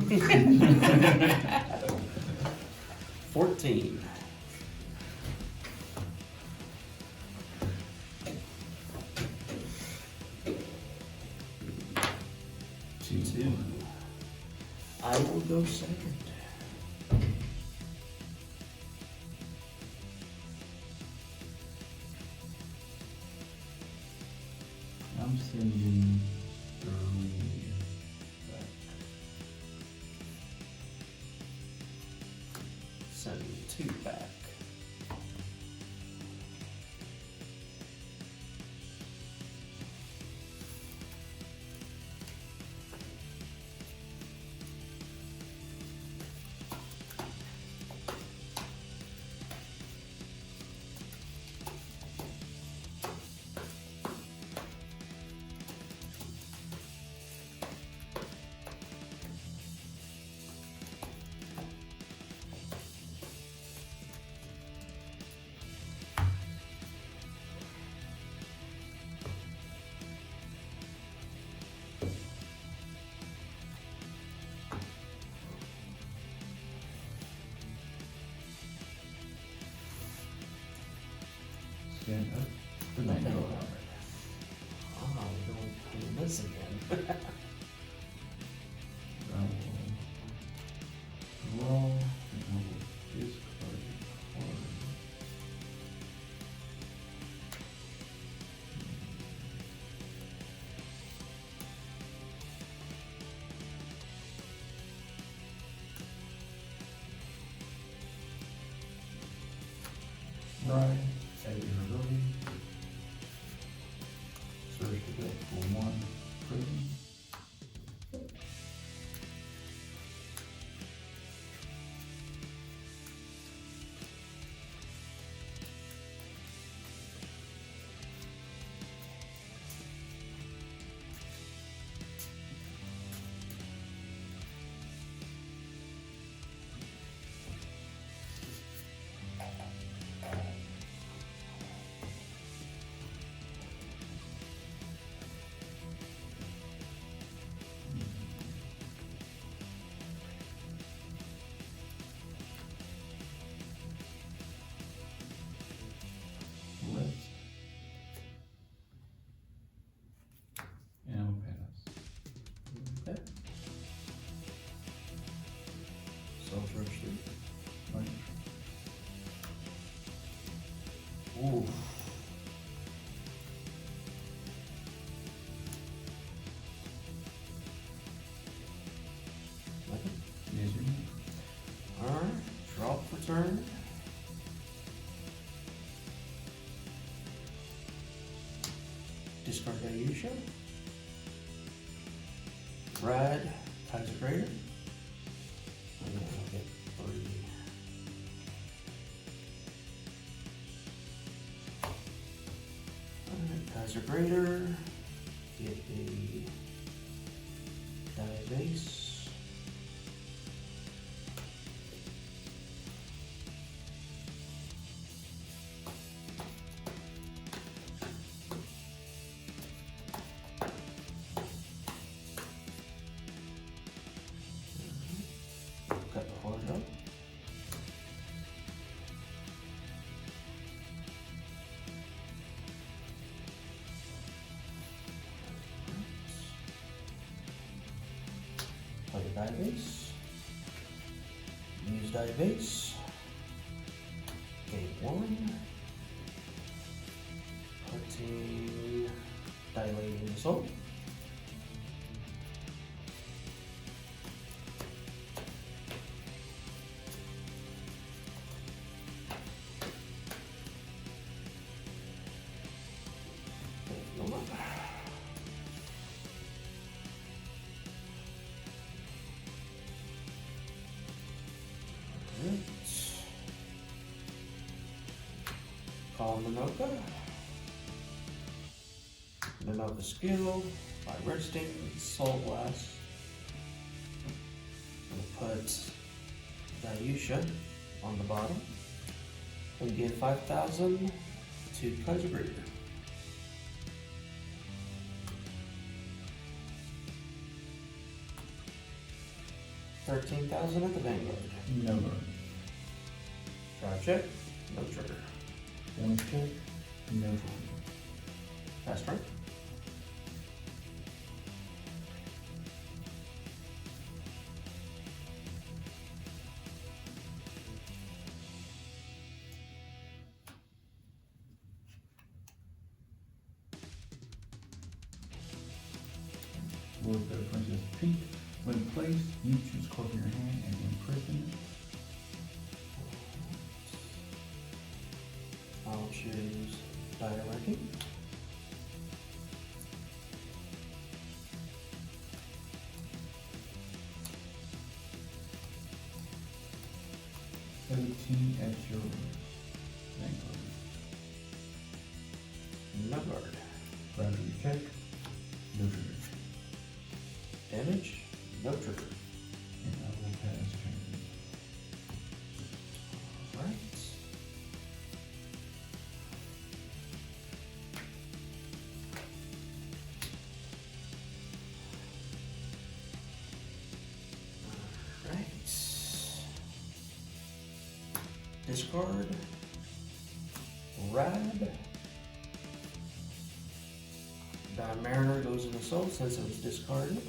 14. Two. I will go second. I'm sending 3 back. Sending 2 back. Stand up. The Vanguard. Oh, we're going to do this again. I will draw and I will discard a card. Right, at your ability. Search the deck for 1 prison. Left. And we'll pass. Okay. Self-registry. Right. Ooh. Yes, sir. Alright, drop for turn. Discard Ayusha. Rad, Kaiser Greater. I'm gonna get 3. Alright, Kaiser Greater. Get a die base. Cut the horn up. Play the die base. Use die base. Game 1. Putting dilating soul. Call Minoka. Minoka skill by resting Soul Blast. We'll put Dayusha on the bottom and give 5,000 to Kaiser Greater. 13,000 at the Vanguard. No guard. Drive check, no trigger. Damage check. No trigger. Pass turn. Aurora Battle Princess pink. When placed, you choose a card from your hand and imprison it. I'll choose Directing. At your Vanguard. No guard. Gravity check. No trigger. Damage, no trigger. And I will pass turn. Alright. Alright. Discard. Rad. Mariner goes in assault since it was discarded.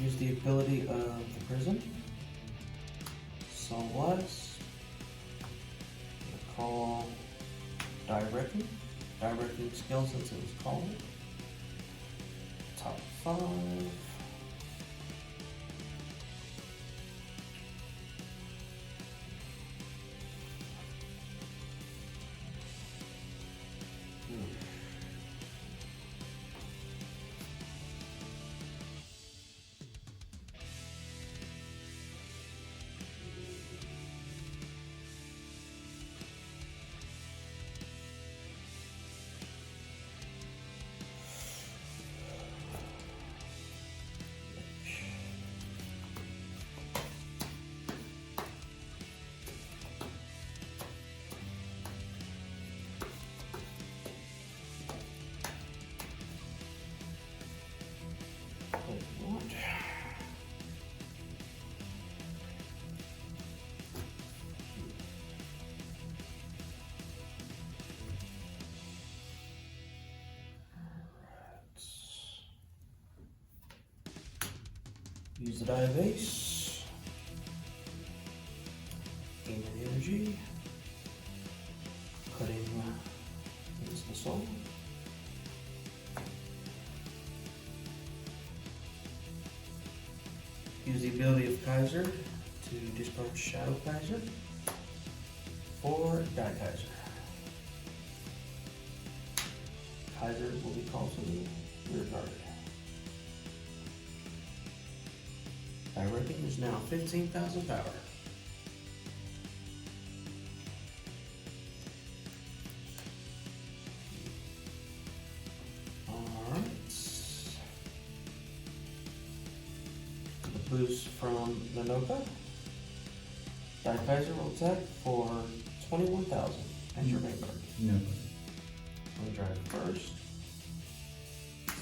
Use the ability of the prison. Celeste. Call Directing. Directing skill since it was called. Top 5. Use the die base. Gain the energy. Putting into the soul. Use the ability of Kaiser to discard Shadow Kaiser for Die Kaiser. Kaiser will be called to the rear guard. Directing is now 15,000 power. Alright. The boost from Nanoka. Die Kaiser will attack for 21,000 at your Vanguard. No. We'll drive first.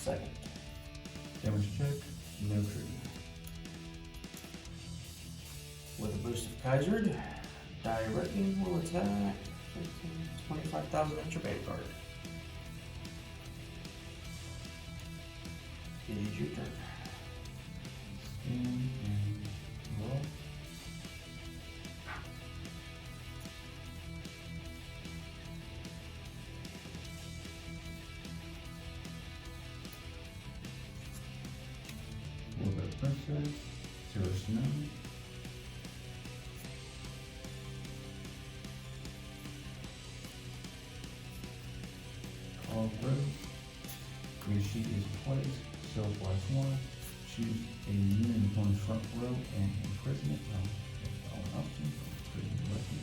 Second. Damage check. No trigger. With a boost of Kaiser, Directing will attack 25,000 at your Vanguard. It is your turn. Spin and roll. Aurora Battle Princess. 0 snow. All road. Your sheet is placed. So plus 1. Choose a unit in opponent's front row and imprison it. That's all an option. Prison directly.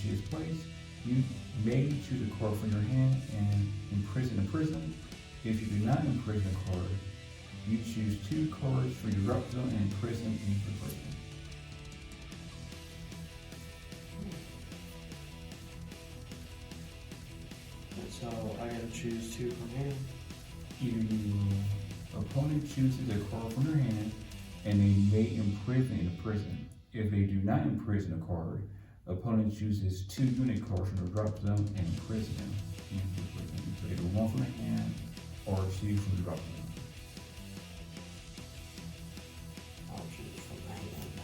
she is placed, you may choose a card from your hand and imprison a prison. If you do not imprison a card, you choose 2 cards for your drop zone and imprison each prison. So I gotta choose 2 from hand. Either your opponent chooses a card from their hand and they may imprison a prison. If they do not imprison a card, opponent chooses 2 unit cards from the drop zone and imprison them. So either 1 from the hand or 2 from the drop zone. I'll choose from the hand.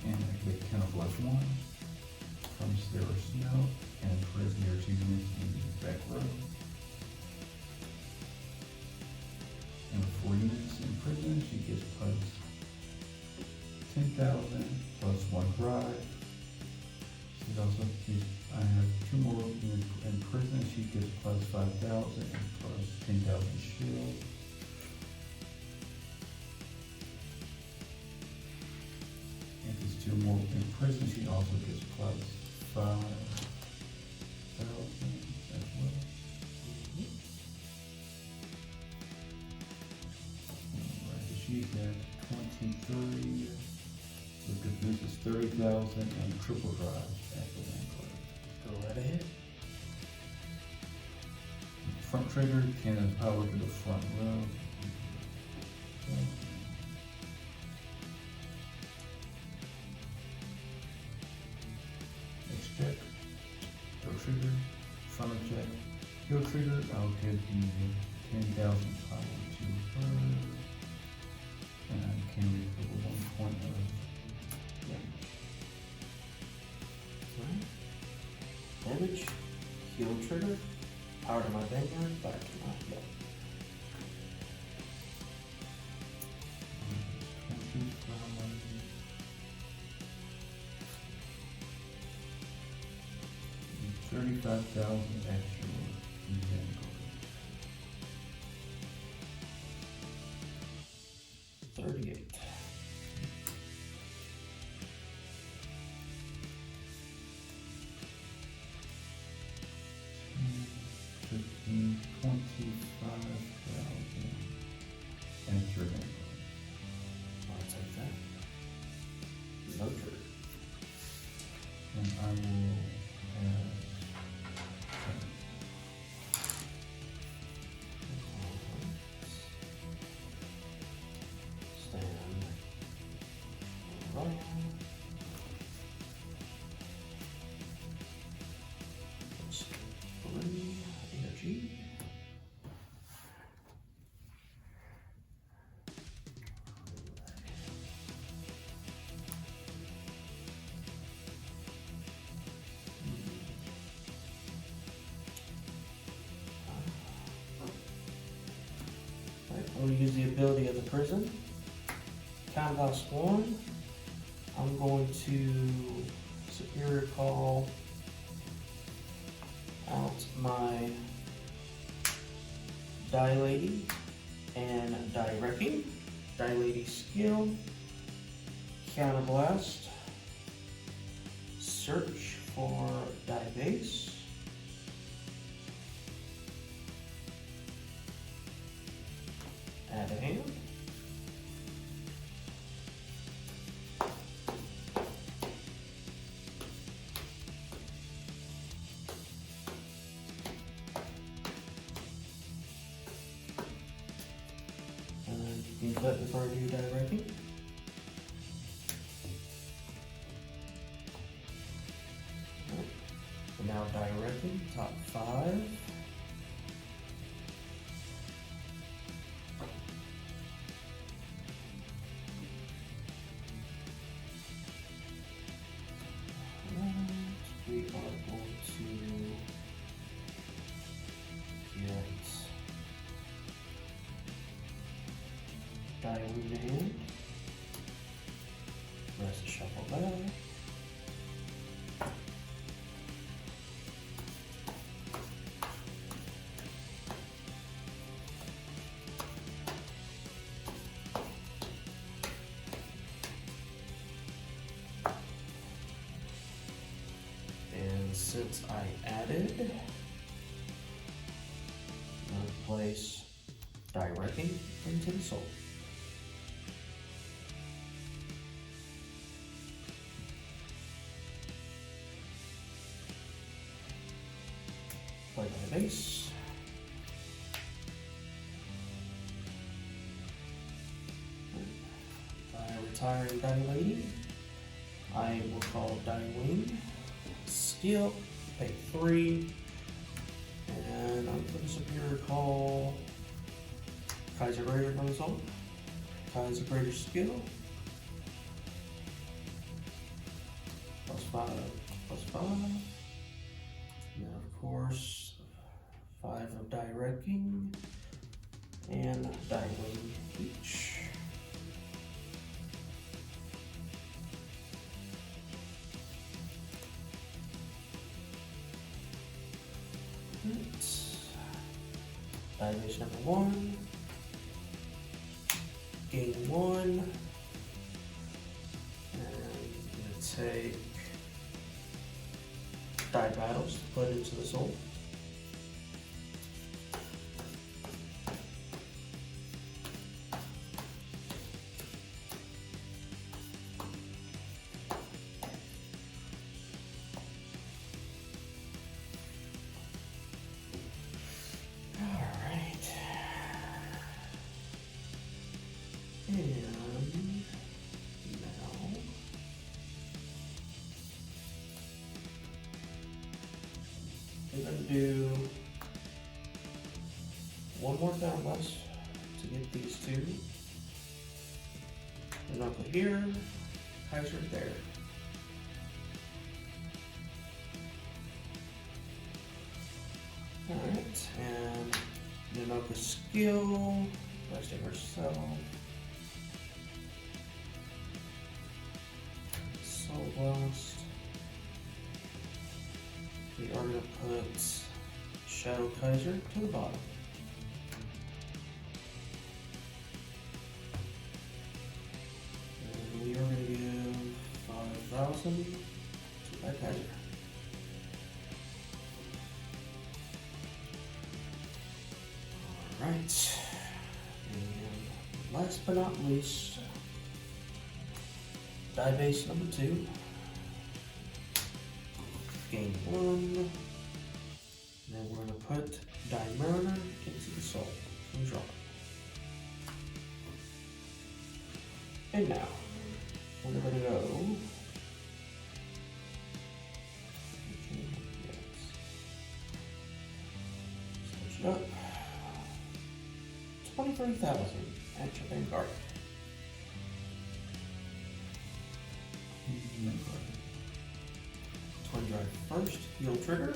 And I click count of left 1 from Sarah Snow and imprison your 2 units in the back row. And with 4 units in prison, she gets plus 10,000 plus 1 drive. She also gets, I have 2 more units in prison. She gets plus 5,000 and plus 10,000 shield. If there's 2 more in prison, she also gets plus 5,000 as well. She's at 23. With the boost is 30,000 and triple drive at the Vanguard. Go right ahead. Front trigger can power to the front row. Next check. Go trigger. Final check. Go trigger. I'll give the 10,000 power to her. And I can recover 1 point of damage. Heal trigger. Power to my Vanguard. Back to my heal. $35,000 extra in Vanguard. 38. $25,000 extra Vanguard. I'll take that. No trigger. And I will have stand right. Three energy. I'm going to use the ability of the prison. Count loss 1. I'm going to Superior Call out my Die Lady and Die Wrecking. Die Lady skill. Counter Blast. Search for Die Base. Add a hand. And then use that before I do Die Wrecking. And now Die Wrecking, top 5. We are going to get Die Wound Hand. Press the shuffle back. since I added, I'm going to place directing into the soul. Play my base. By retiring Die Lady, I will call Die Wing. Skill, pay 3. And I'm going to Superior call Kaiser Greater goes on. Kaiser Greater skill. +5, +5. Now, of course, 5 of Die Wrecking and Die Wing each. Die base number 1. Gain 1. And I'm going to take Die Battles to put into the soul. I'm going to do one more down less to get these two. And Uncle here, Kaiser there. Alright, and Nanoka skill, resting herself. Soul Blast. We are going to put Shadow Kaiser to the bottom. And we are going to give 5,000 to that Kaiser. Alright. And last but not least, Die base number 2. Gain 1. Then we're going to put Die Mariner into the soul and draw. And now, we're going to go. Switch it up. 23,000 at your Vanguard. Twin Drive first, heal trigger.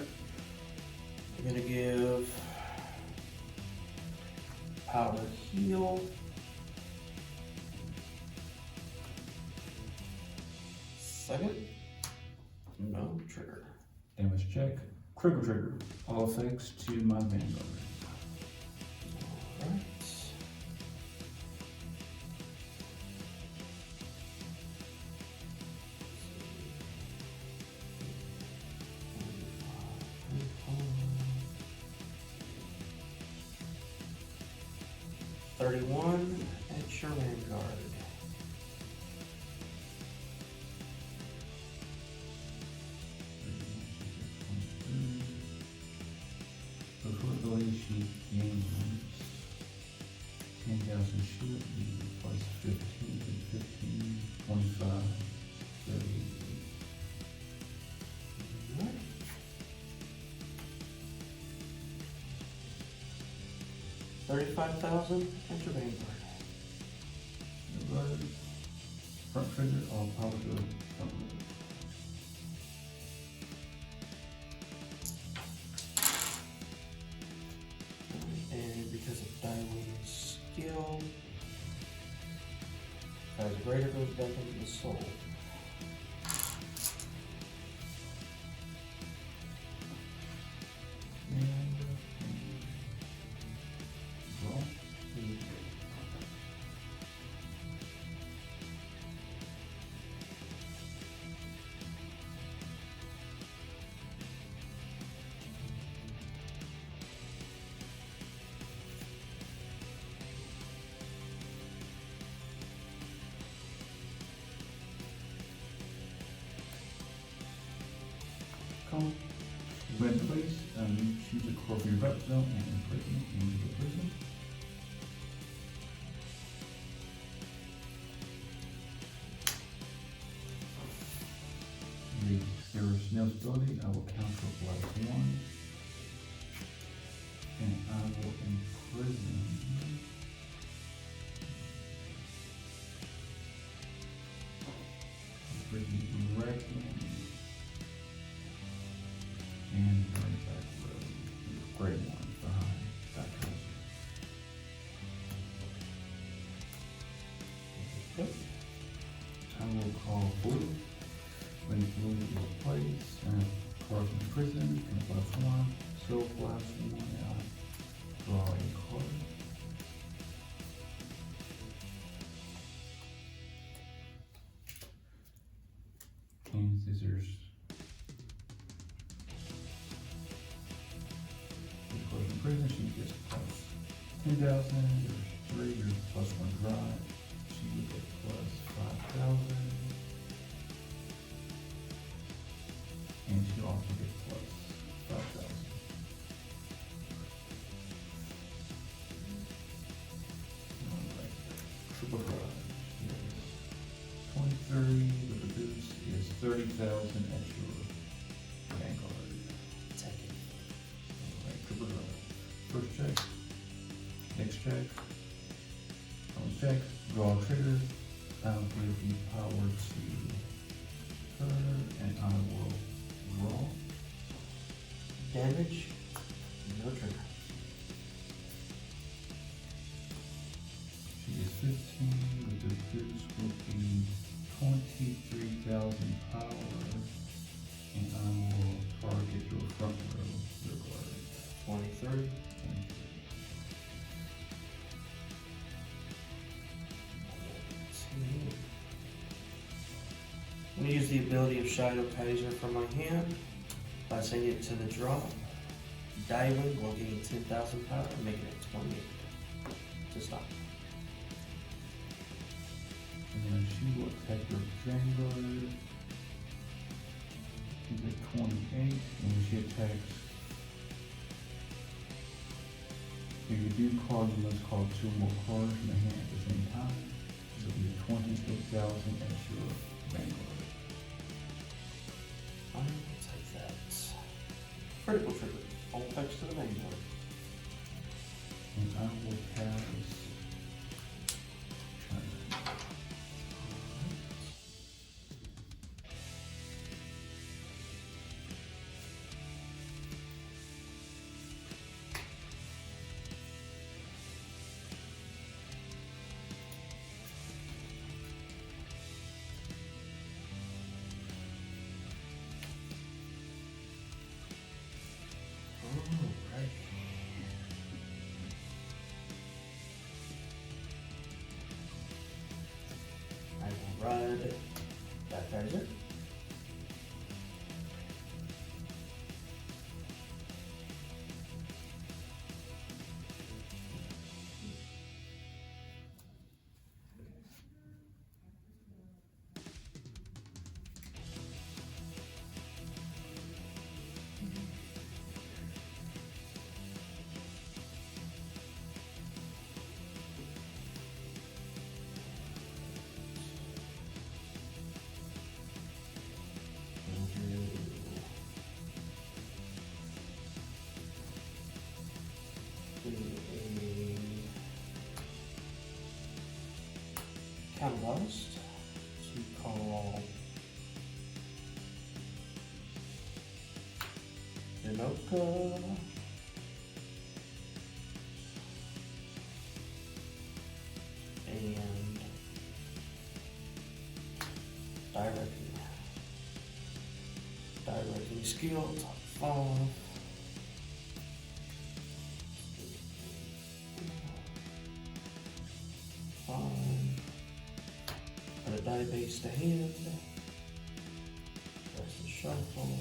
We're going to give power heal. Second, no trigger. Damage check, critical trigger. All effects to my Vanguard. Alright. $31 at your Vanguard. Before ability sheet gains 10,000 shield, you plus 15, 15, 25, 30. Alright. $35,000 at your Vanguard. Vanguard, front trigger, all power to front trigger. And because of Die Wing's skill, Kaiser Greater goes back into the soul. Draw. circle. When placed, you choose a card from your rep zone and imprison it into the prison. There is no ability, I will counter +1. And I will imprison. Imprison Reckon. And right back row. Great one behind that counter. Yep. I will call blue. When blue is placed, and card from prison, and +1, so +1, and I draw a card. And scissors. The card from prison, she gets +10,000, there's 3, there's +1 drive, she would get +5,000. And she also gets +5,000. Alright, triple drive is 23, with the boost is 30,000 at your Vanguard. Take it. Alright, triple drive. First check, next check, check, draw a trigger, I'll give the power to her, and I will draw. Damage, no trigger. She is 15, with the boost will be 23,000 power, and I will target your front row, your guard. 23. I'm going to use the ability of Shadow Kaiser from my hand by sending it to the drop. Diving will gain 10,000 power, making it 28 to stop. And then she will attack your Vanguard. She's at 28, and when she attacks, if you do call, you must call 2 more cards from the hand at the same time. So it'll be 28,000 as your Vanguard. I will take that. Critical trigger. All effects to the Vanguard. And I will pass. Ride that Kaiser. Counterblast to call Denoka and Directing skill, top 5. Put a die base to hand. Press the shuffle.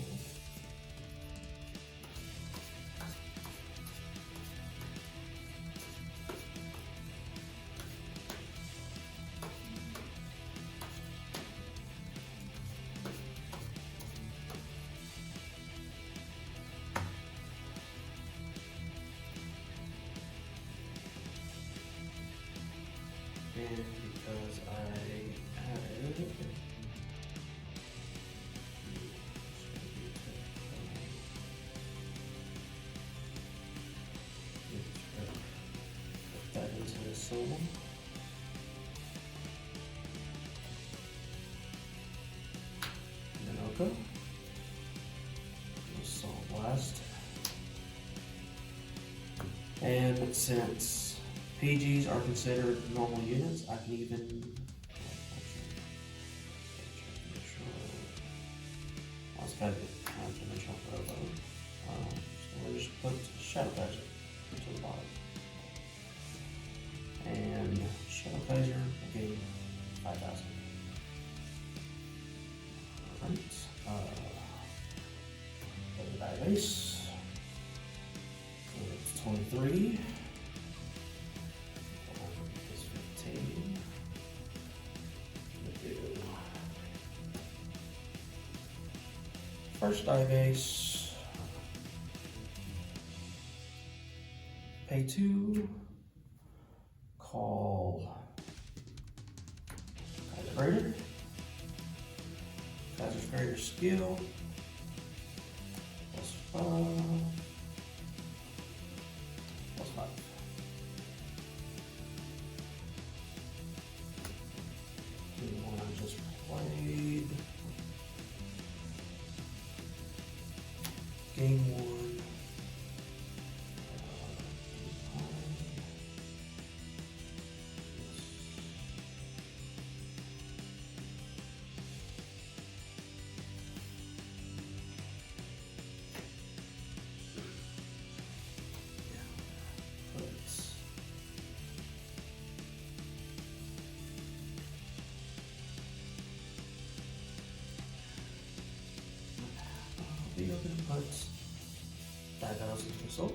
And because I added put that into the soul. Minoka. Soul Blast. And since PGs are considered normal units, I can even I was got to Dimensional Robo. So we'll just put Shadow Geyser to the bottom. And Shadow Geyser again 5,000. Alright. The die base. So it's 23. It's 15. First die base. Pay 2. Call Kaiser Greater. Kaiser's Greater skill. +5. +5. The one I just played. Game 1. Be able to put diagonals into the soul.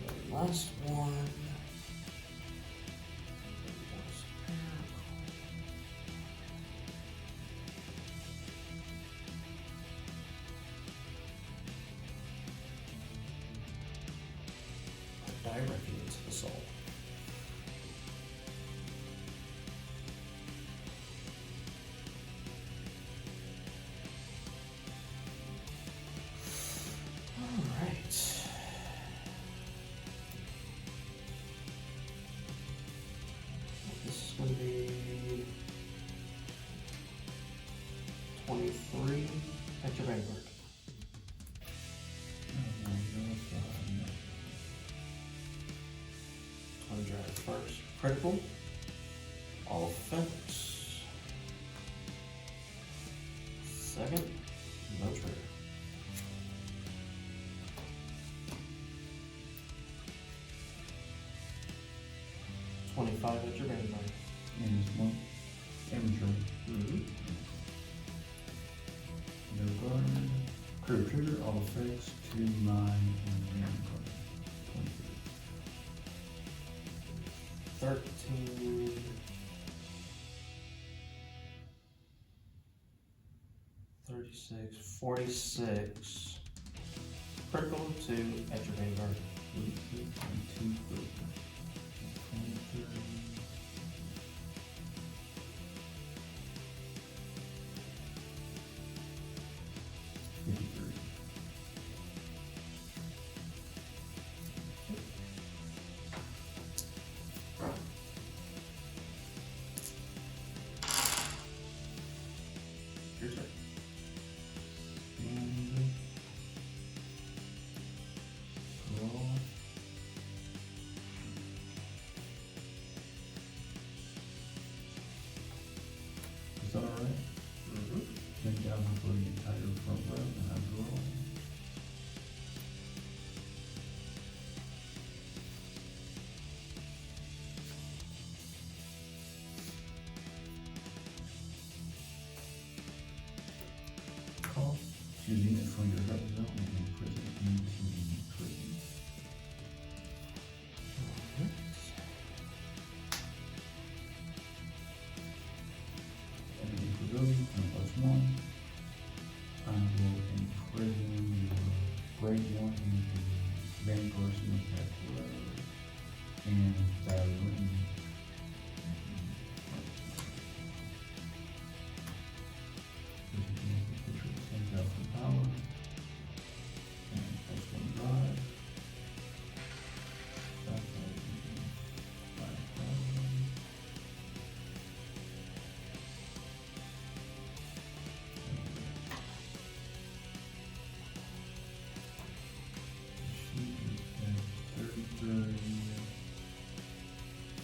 The last one. Directly into the soul. All right. This is going to be 23 at your Vanguard. First, critical, all effects. Second, no trigger. $25 at your Vanguard. And this one, amateur. No guard. Critical trigger, all effects to my Vanguard. 13, 36, 46, critical to at your Vanguard. 22, 23. Your turn. And roll. Is that alright? 10,000 for the entire front row, and I roll. Call. Choose unit from your red zone and imprison into prison. and Diamond. 10,000 power. And +1 drive. 5,000. She has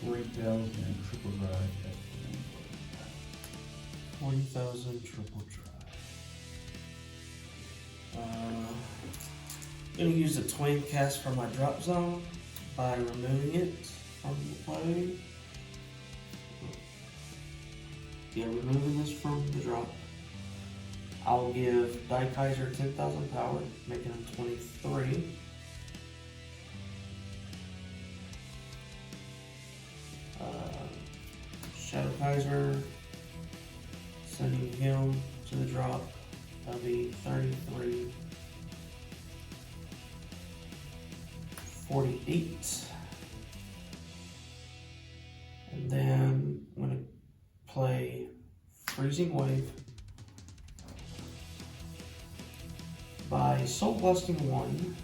40,000 triple drive at the Vanguard. 40,000 triple drive. Gonna use the twin cast for my drop zone by removing it from the play. Yeah, removing this from the drop. I'll give Kaiser 10,000 power, making him 23. Shadow Kaiser, sending him to the drop. That'll be 33. 48. And then I'm going to play Freezing Wave by Soul Blasting 1.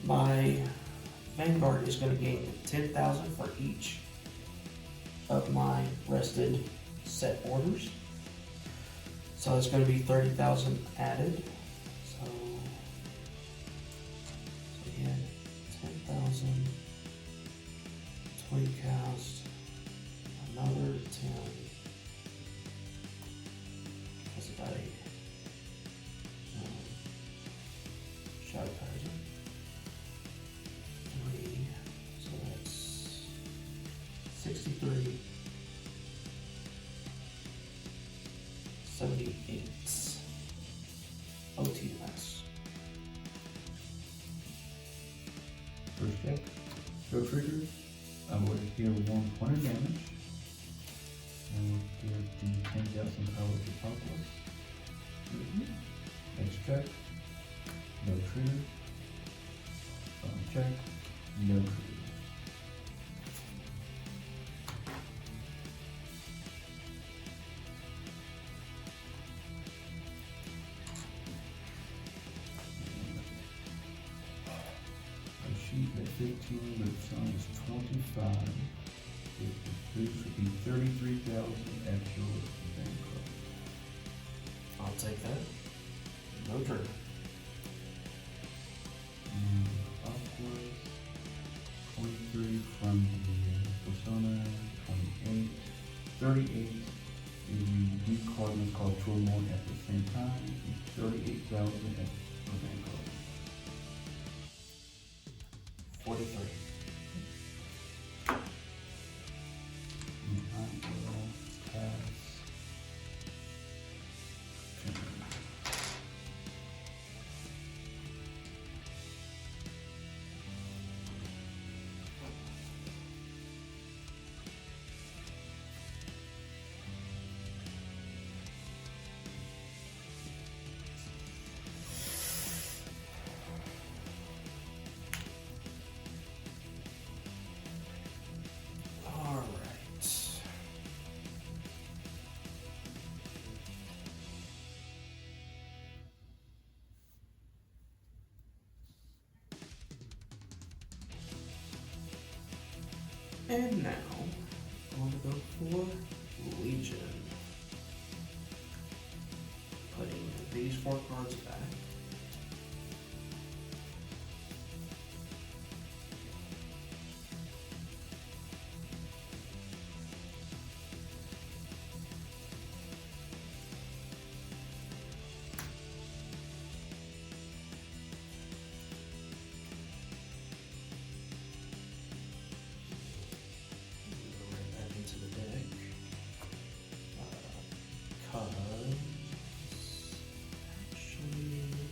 My Vanguard is going to gain 10,000 for each of my rested set orders. So it's going to be 30,000 added. So we had 10,000, twin cast, another 10. That's about 8. Shadow Kaiser. 3. So that's 63. 78. OTS. First check. Go trigger. I will heal 1 point of damage. And we'll give the 10,000 power to Poplar. Next check. No trigger. Check. No trigger. She's at 15, but Sun is 25. This would be 33,000 at your Vanguard. I'll take that. No trigger. And upwards, 23 from the Persona, 28, 38. If you do cardinals called Turmoil at the same time, 38,000 at the Vanguard. 43. And I will pass. And now, I'm going to go for Legion. Putting these 4 cards back. Actually,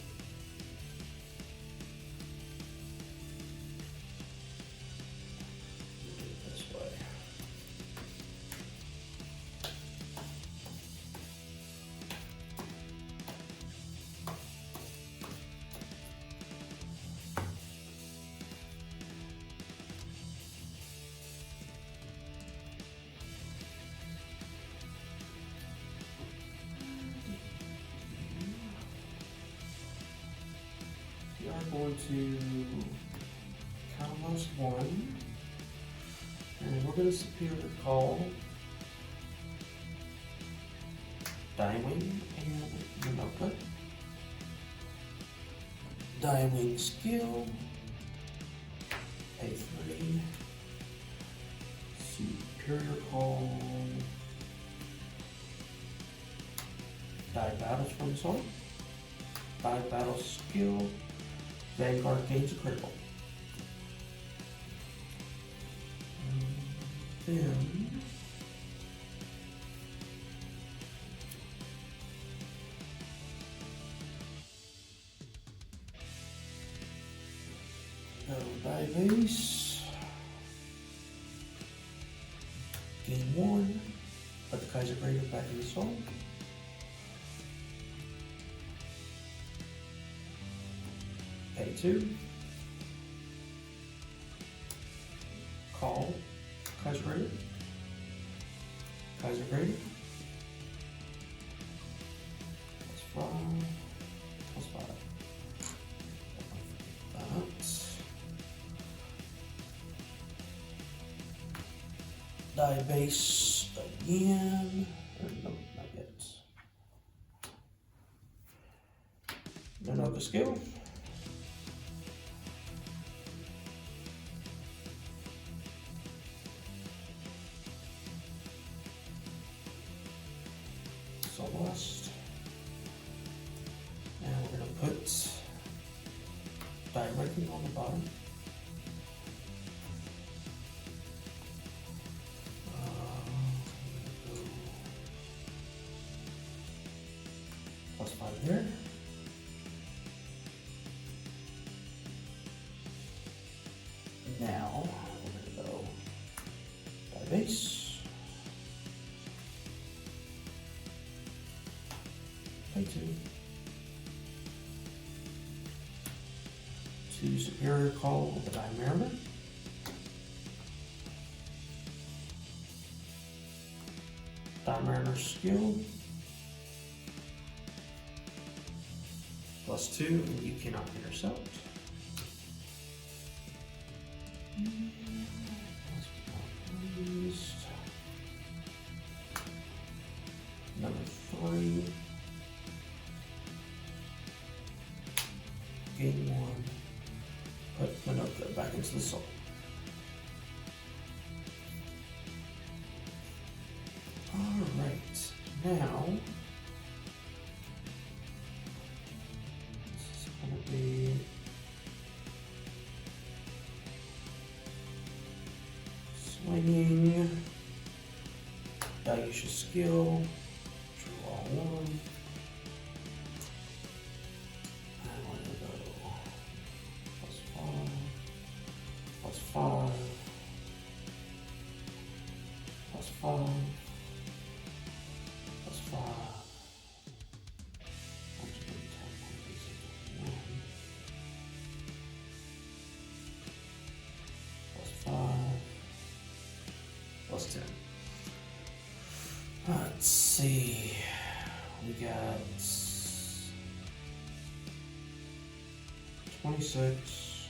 we are going to counterblast 1. And we're going to Superior Call Diewing and Minoka. Diewing skill, A3, Superior Call, Die Battles from Sword, Die Battle skill, Vanguard gains a critical. Then go die base, gain 1, put the Kaiser Greater back in the soul. Pay 2, call Kaiser Greater, Kaiser Greater, +5, +5. Die base again. No, not yet. Minoka skill. Celeste. And we're going to put Die Ranking on the bottom. +5 there. Now we're going to go Die base. Pay 2. 2 Superior Call with the Die Mariner. Die Mariner skill. +2, and you cannot intercept. Number 3. Gain 1. Put Minoka back into the soul. Alright, now be swinging, Daisha skill, draw 1, and we're going to go +5, +5, +5, +5. +10. Let's see. We got 26.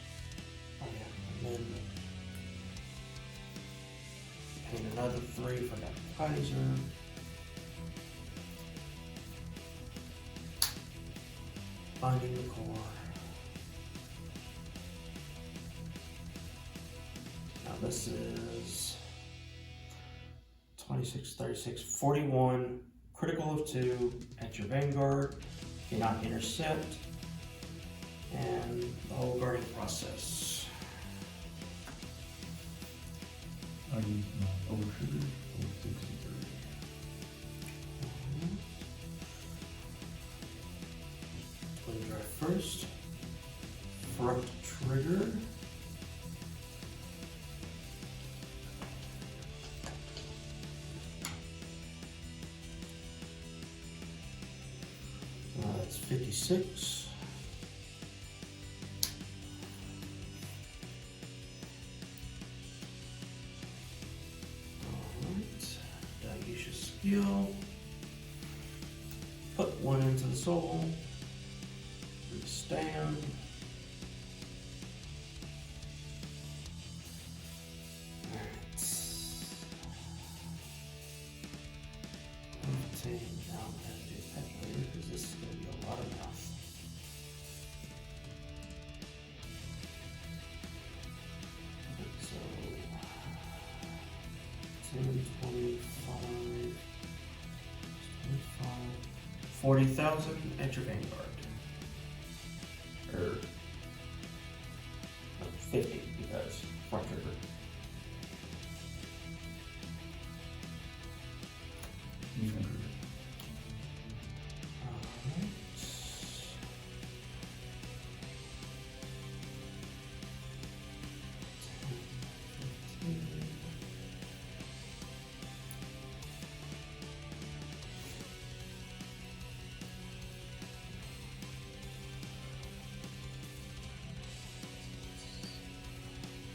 Oh yeah, and then paying another 3 for that Kaiser. Finding the core. Now this is 26, 36, 41, critical of 2 at your Vanguard, cannot intercept, and the whole guarding process. I use my overshooter, 63. Twin drive first, front trigger. That's 56. Alright, Daisha skill. Put 1 into the soul. Stand. 40,000 at your Vanguard. Or no, 50 because front trigger. You can prove Alright.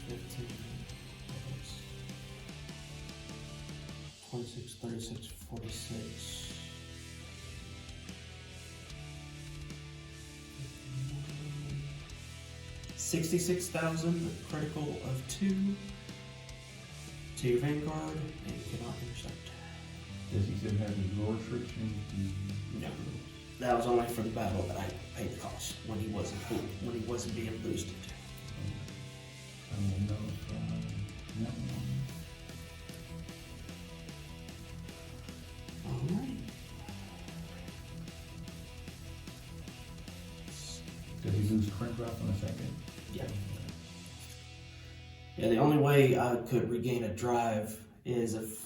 $15, 26, 36, 46. 66,000 critical of 2 to your Vanguard, and you cannot intercept. Does he still have his lore restrictions? No. That was only for the battle that I paid the cost when he wasn't being boosted. I will notify that one. Alright. Does he lose crank off on a second? Yeah. Yeah, the only way I could regain a drive is if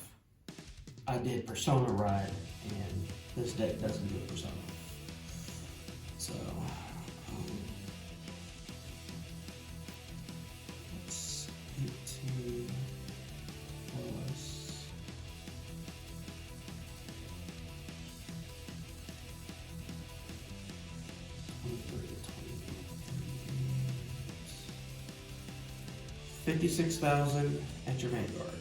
I did Persona Ride, and this deck doesn't do Persona. So, it's 18 plus 56,000 at your Vanguard.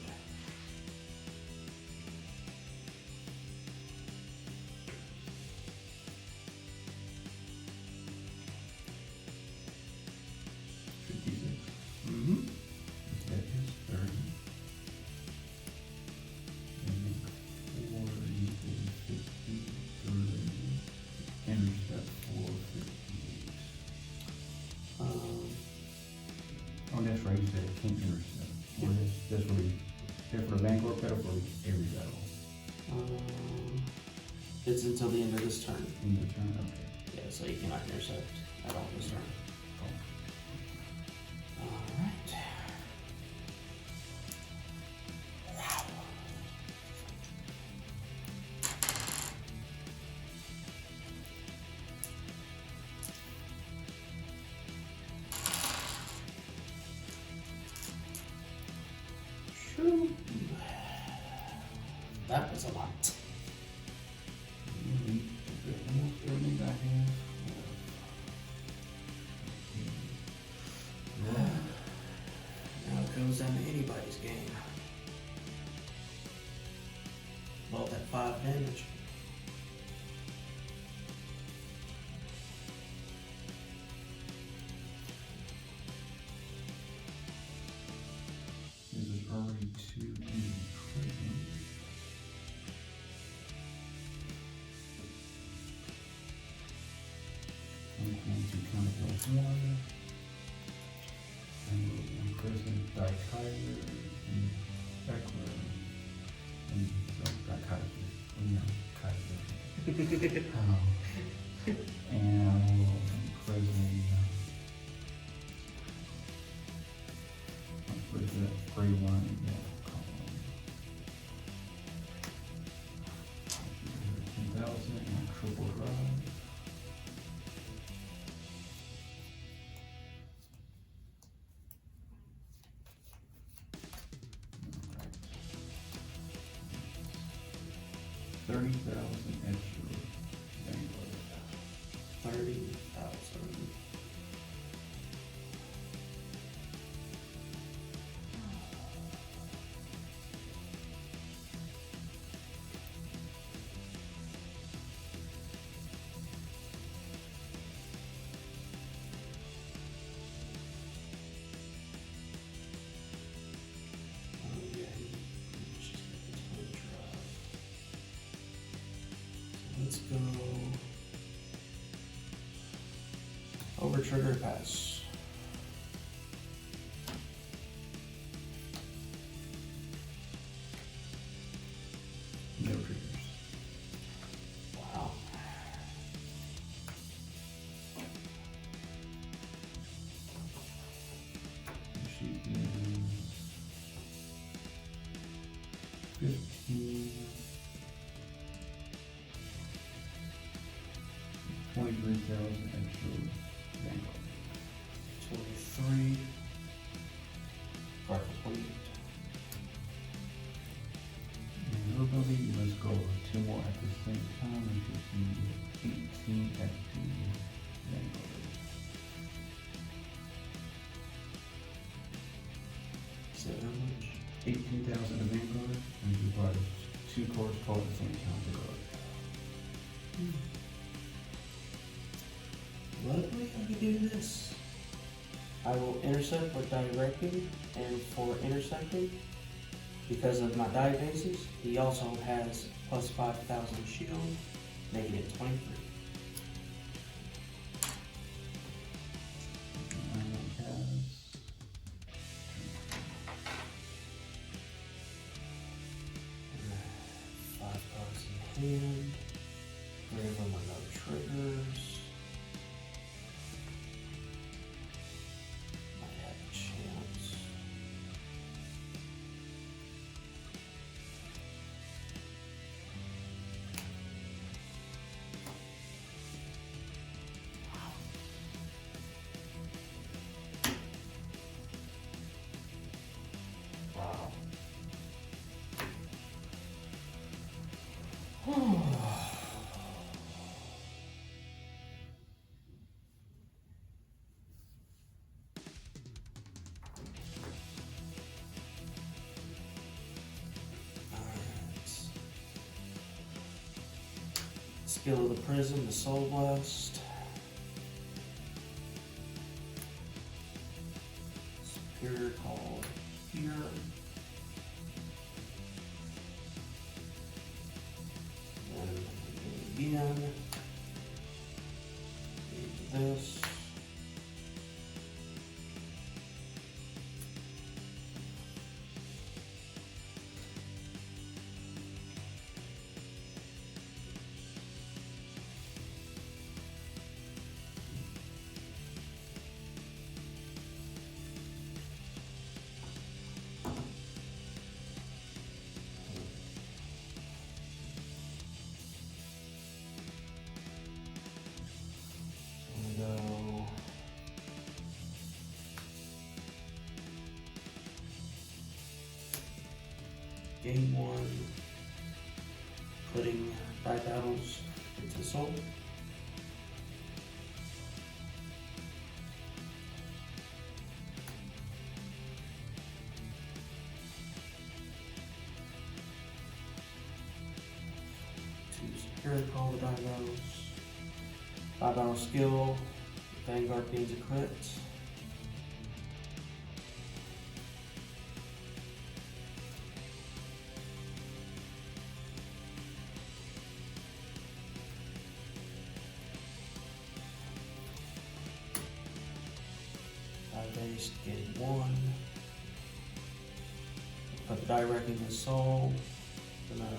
Mm-hmm. That is 30. And 4 equals 53. Intercept 458. Oh, that's right, you said it can't intercept. Well, that's for the Vanguard battle for every battle. It's until the end of this turn. In the turn, okay. Yeah, so you cannot intercept at all this turn. Alright. Shoo. That was a lot. Almost everything I have. Now it goes down to anybody's game. Both at 5 damage. This is already 2 in prison. I'm going to count it as 1. And we'll imprison Dikyler and Beckler. And Dikyler. And I will imprison that gray one and yellow column. 10,000 and triple drive. Alright. 30,000 extra Vanguard. 30,000. Let's go over trigger pass. No triggers. Wow. 15, 23,000 extra Vanguard. 23. Card complete. And locally, let's go 2 more at the same time, which should be 18 extra Vanguard. Is that how much? 18,000 of Vanguard, and you buy 2 cards called at the same time to guard. Luckily, I can do this. I will intercept with directing, and for intercepting, because of my die bases, he also has plus 5,000 shield, making it 23. Five cards in hand. 3 of them are no triggers. Might have a chance. Wow. Skill of the Prism, the Soul Blast. Superior called here. And again. This. Game 1, putting die battles into Soul. To Superior call the die battles. Die battle skill, Vanguard gains a crit. Base, game 1. Put the die wrecking in Soul. Gonna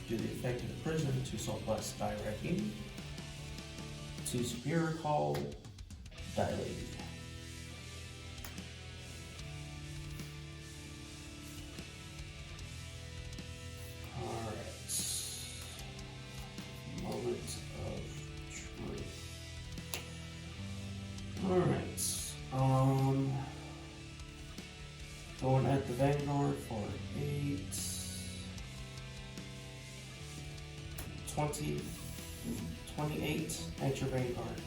do the effect of the Prism, 2 Soul plus die wrecking. 2 Superior call, die lady. Alright. Moment of truth. Alright. Going at the Vanguard for 8, 20, 28, enter Vanguard.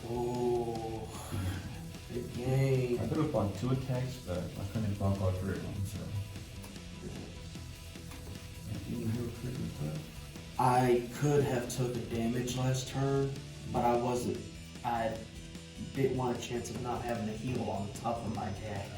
Oh, big game. I could have bought 2 attacks, but I couldn't bump all 3 of them, so. I could have took a damage last turn, but I didn't want a chance of not having a heal on top of my deck.